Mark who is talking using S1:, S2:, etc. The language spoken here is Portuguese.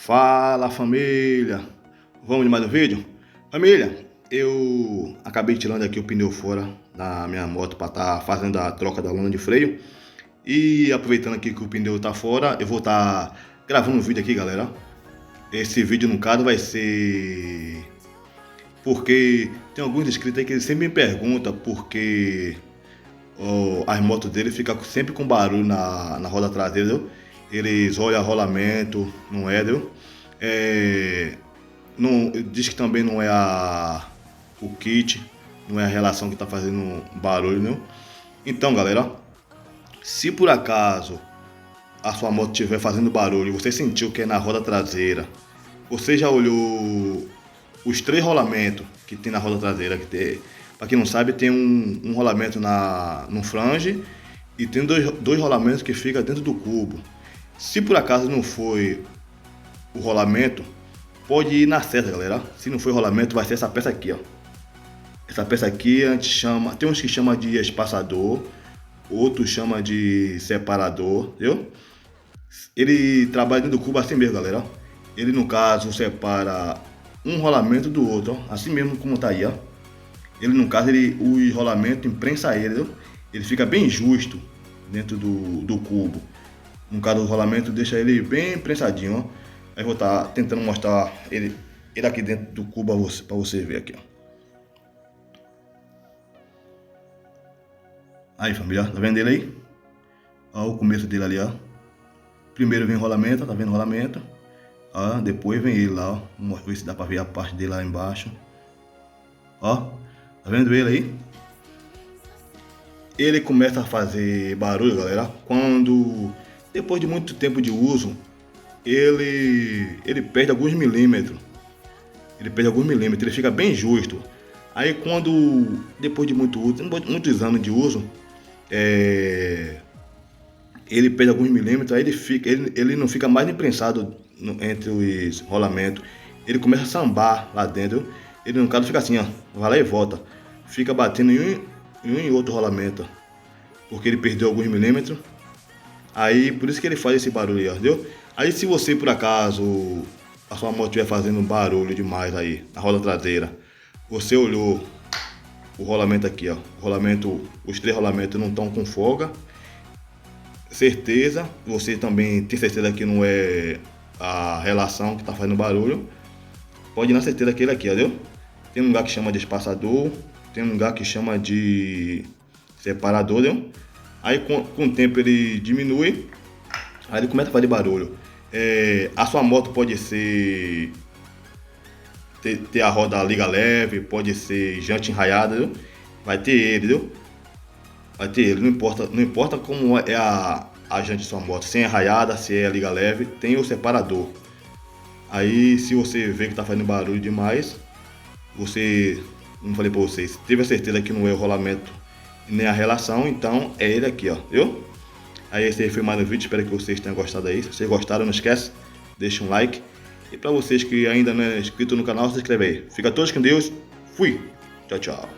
S1: Fala família, vamos de mais um vídeo? Família, eu acabei tirando aqui o pneu fora da minha moto para estar fazendo a troca da lona de freio. E aproveitando aqui que o pneu tá fora, eu vou estar gravando um vídeo aqui, galera. Esse vídeo no caso vai ser porque tem alguns inscritos aí que eles sempre me perguntam porque as motos dele ficam sempre com barulho na roda traseira, entendeu? Eles olham rolamento, não é, entendeu? Não, diz que também não é o kit, não é a relação que está fazendo barulho, não. Então, galera, se por acaso a sua moto estiver fazendo barulho e você sentiu que é na roda traseira, você já olhou os 3 rolamentos que tem na roda traseira? Para quem não sabe, tem um rolamento no flange e tem dois rolamentos que fica dentro do cubo. Se por acaso não foi o rolamento, pode ir na seta, galera. Se não for rolamento, vai ser essa peça aqui, ó. Essa peça aqui a gente chama, tem uns que chama de espaçador, outros chama de separador, entendeu? Ele trabalha dentro do cubo assim mesmo, galera. Ele no caso separa um rolamento do outro, ó, assim mesmo como tá aí, ó. Ele no caso, o rolamento imprensa ele, entendeu? Ele fica bem justo dentro do cubo. No caso, o rolamento deixa ele bem prensadinho, ó. Aí vou estar tentando mostrar ele aqui dentro do cubo para você ver aqui, ó. Aí, família, tá vendo ele aí? Ó, o começo dele ali, ó. Primeiro vem o rolamento, tá vendo o rolamento? Ó, depois vem ele lá, ó. Vamos ver se dá para ver a parte dele lá embaixo. Ó, tá vendo ele aí? Ele começa a fazer barulho, galera, quando depois de muito tempo de uso, ele perde alguns milímetros. Ele fica bem justo. Aí quando, depois de muitos anos de uso, ele perde alguns milímetros, aí ele não fica mais imprensado entre os rolamentos. Ele começa a sambar lá dentro. Ele no caso fica assim, ó, vai lá e volta. Fica batendo em um e outro rolamento, porque ele perdeu alguns milímetros. Aí por isso que ele faz esse barulho aí, ó, entendeu? Aí se você por acaso a sua moto estiver fazendo barulho demais aí na roda traseira, você olhou o rolamento aqui, ó, os 3 rolamentos não estão com folga, certeza, você também tem certeza que não é a relação que está fazendo barulho, pode ir na certeza que ele aqui, ó, entendeu? Tem um lugar que chama de espaçador, tem um lugar que chama de separador, entendeu? Aí com o tempo ele diminui, aí ele começa a fazer barulho. A sua moto pode ser ter a roda liga leve, pode ser jante enraiada, entendeu? Vai ter ele, entendeu? Vai ter ele, não importa como é a jante de sua moto, se é enraiada, se é liga leve, tem o separador. Aí se você vê que tá fazendo barulho demais, você, como falei pra vocês, teve a certeza que não é o rolamento nem a relação, então é ele aqui, ó, viu? Aí esse aí foi mais um vídeo, espero que vocês tenham gostado aí. Se vocês gostaram, não esquece, deixa um like. E para vocês que ainda não é inscrito no canal, se inscreve aí. Fica todos com Deus, fui, tchau, tchau.